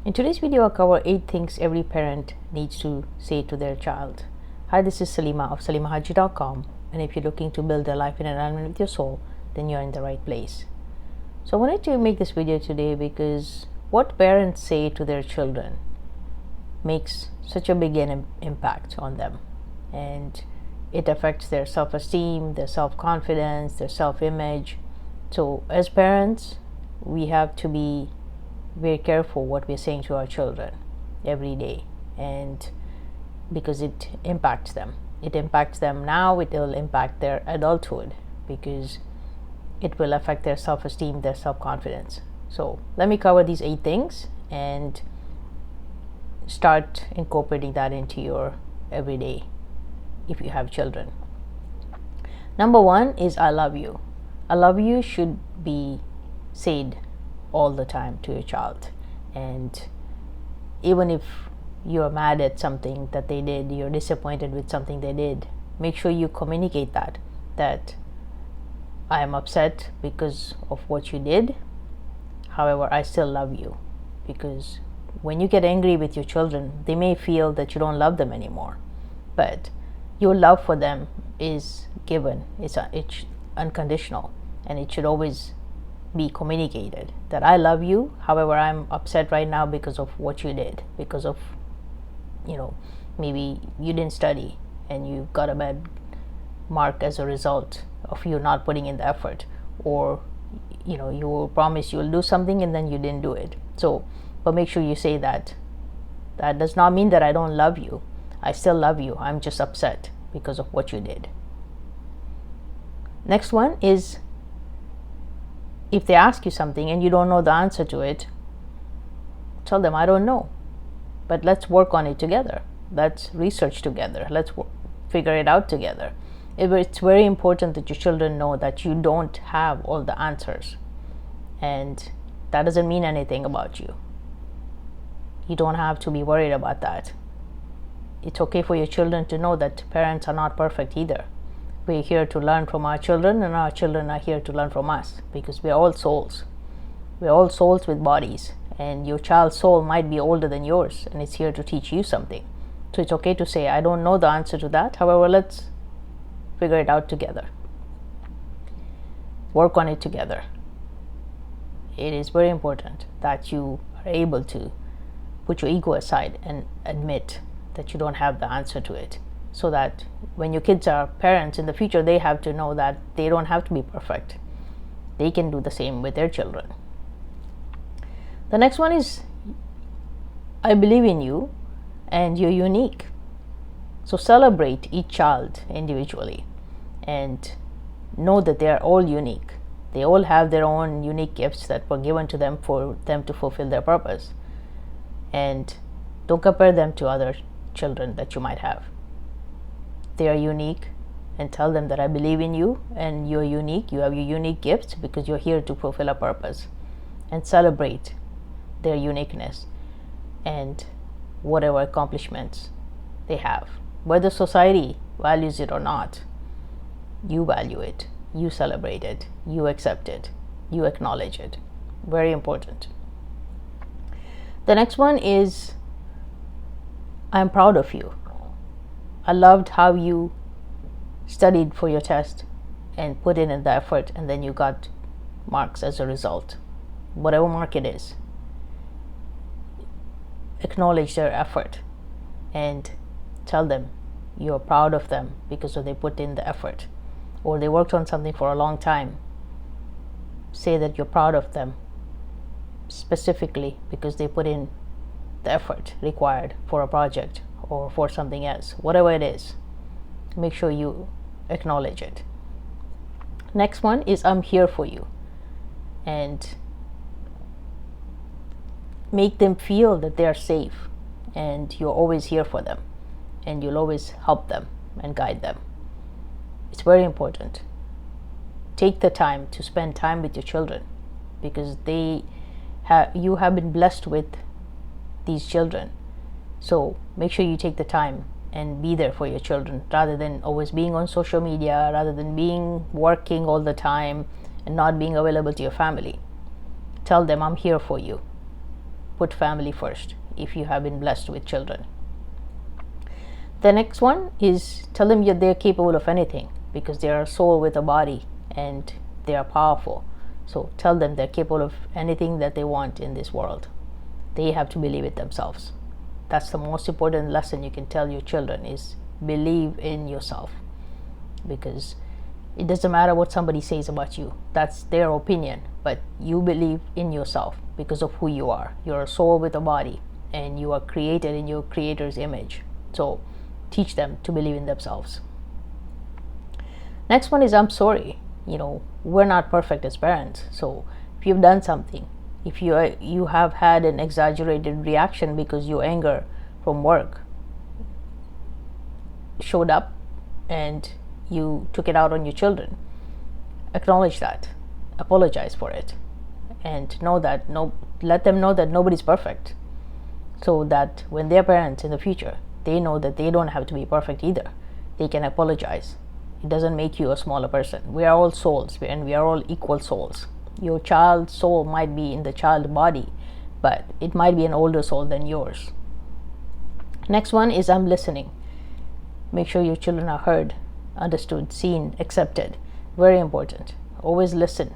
In today's video, I'll cover 8 things every parent needs to say to their child. Hi, this is SALIMAH of SALIMAH, and if you're looking to build a life in alignment with your soul, then you're in the right place. So I wanted to make this video today because what parents say to their children makes such a big impact on them, and it affects their self-esteem, their self-confidence, their self-image. So as parents, we have to be very careful what we're saying to our children every day, and because it impacts them now, it will impact their adulthood, because it will affect their self-esteem, their self-confidence. So let me cover these 8 things and start incorporating that into your everyday if you have children. Number 1 is I love you. I love you should be said all the time to your child, and even if you're mad at something that they did, you're disappointed with something they did, make sure you communicate that I am upset because of what you did, however I still love you. Because when you get angry with your children, they may feel that you don't love them anymore, but your love for them is given, it's unconditional, and it should always be communicated that I love you, however I'm upset right now because of what you did, because of, maybe you didn't study and you got a bad mark as a result of you not putting in the effort, or you promised you'll do something and then you didn't do it. So but make sure you say that does not mean that I don't love you. I still love you, I'm just upset because of what you did. Next one is, if they ask you something and you don't know the answer to it, tell them I don't know, but let's work on it together. Let's research together. Let's figure it out together. It's very important that your children know that you don't have all the answers, and that doesn't mean anything about you. You don't have to be worried about that. It's okay for your children to know that parents are not perfect either. We're here to learn from our children, and our children are here to learn from us, because we're all souls. We're all souls with bodies, and your child's soul might be older than yours, and it's here to teach you something. So it's okay to say, I don't know the answer to that, however, let's figure it out together. Work on it together. It is very important that you are able to put your ego aside and admit that you don't have the answer to it, so that when your kids are parents in the future, they have to know that they don't have to be perfect. They can do the same with their children. The next one is, I believe in you and you're unique. So celebrate each child individually and know that they are all unique. They all have their own unique gifts that were given to them for them to fulfill their purpose. And don't compare them to other children that you might have. They are unique, and tell them that I believe in you and you're unique. You have your unique gifts because you're here to fulfill a purpose, and celebrate their uniqueness and whatever accomplishments they have. Whether society values it or not, you value it, you celebrate it, you accept it, you acknowledge it. Very important. The next one is, I'm proud of you. I loved how you studied for your test and put in the effort, and then you got marks as a result. Whatever mark it is, acknowledge their effort and tell them you're proud of them because they put in the effort, or they worked on something for a long time. Say that you're proud of them specifically because they put in the effort required for a project or for something else. Whatever it is, make sure you acknowledge it. Next one is, I'm here for you, and make them feel that they are safe and you're always here for them and you'll always help them and guide them. It's very important. Take the time to spend time with your children, because you have been blessed with these children. So make sure you take the time and be there for your children, rather than always being on social media, rather than working all the time and not being available to your family. Tell them, I'm here for you. put family first if you have been blessed with children. The next one is tell them they're capable of anything, because they are a soul with a body and they are powerful. So tell them they're capable of anything that they want in this world. They have to believe it themselves. That's the most important lesson you can tell your children, is believe in yourself, because it doesn't matter what somebody says about you. That's their opinion, but you believe in yourself because of who you are. You're a soul with a body and you are created in your creator's image. So teach them to believe in themselves. Next one is I'm sorry. We're not perfect as parents. So if you've done something, if you have had an exaggerated reaction because your anger from work showed up and you took it out on your children, acknowledge that, apologize for it, and let them know that nobody's perfect, so that when they're parents in the future, they know that they don't have to be perfect either. They can apologize. It doesn't make you a smaller person. We are all souls, and we are all equal souls. Your child's soul might be in the child body, but it might be an older soul than yours. Next one is I'm listening. Make sure your children are heard, understood, seen, accepted. Very important. Always listen.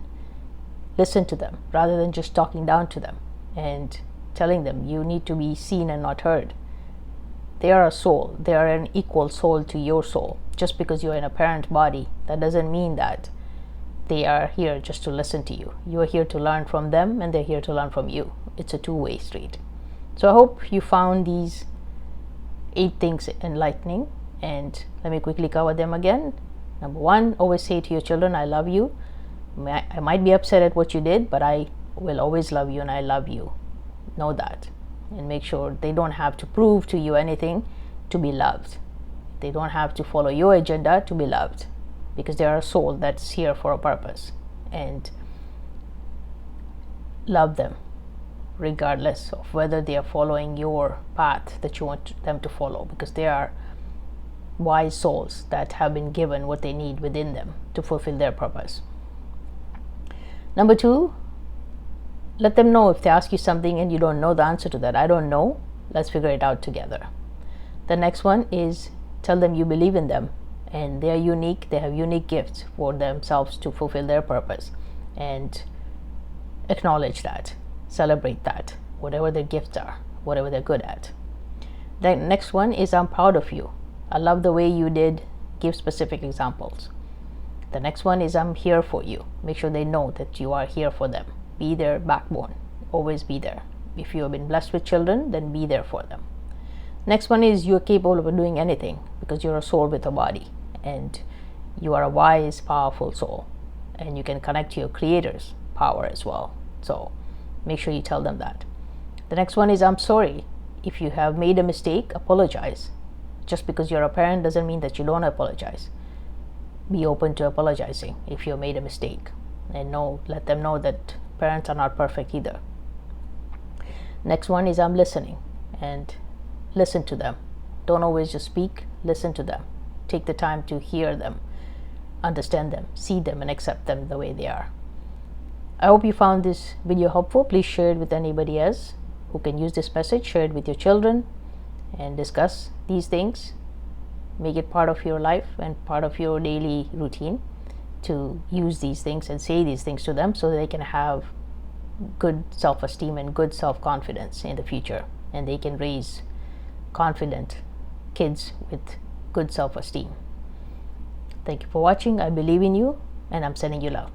Listen to them rather than just talking down to them and telling them you need to be seen and not heard. They are a soul. They are an equal soul to your soul. Just because you're in a parent body, that doesn't mean that they are here just to listen to you. You are here to learn from them, and they're here to learn from you. It's a two-way street. So I hope you found these 8 things enlightening, and let me quickly cover them again. Number 1, always say to your children, I love you. I might be upset at what you did, but I will always love you, and I love you. Know that. And make sure they don't have to prove to you anything to be loved. They don't have to follow your agenda to be loved, because they are a soul that's here for a purpose. And love them regardless of whether they are following your path that you want them to follow, because they are wise souls that have been given what they need within them to fulfill their purpose. Number 2, let them know if they ask you something and you don't know the answer to that. I don't know. Let's figure it out together. The next one is tell them you believe in them and they are unique. They have unique gifts for themselves to fulfill their purpose, and acknowledge that, celebrate that, whatever their gifts are, whatever they're good at. The next one is I'm proud of you. I love the way you did. Give specific examples. The next one is I'm here for you. Make sure they know that you are here for them. Be their backbone. Always be there. If you have been blessed with children, then be there for them. Next one is you're capable of doing anything, because you're a soul with a body and you are a wise, powerful soul, and you can connect to your creator's power as well. So make sure you tell them that. The next one is I'm sorry. If you have made a mistake, apologize. Just because you're a parent doesn't mean that you don't apologize. Be open to apologizing if you made a mistake, and let them know that parents are not perfect either. Next one is I'm listening, and listen to them. Don't always just speak. Listen to them. Take the time to hear them, understand them, see them, and accept them the way they are. I hope you found this video helpful. Please share it with anybody else who can use this message. Share it with your children and discuss these things. Make it part of your life and part of your daily routine to use these things and say these things to them, so that they can have good self-esteem and good self-confidence in the future, and they can raise confident kids with good self-esteem. Thank you for watching. I believe in you, and I'm sending you love.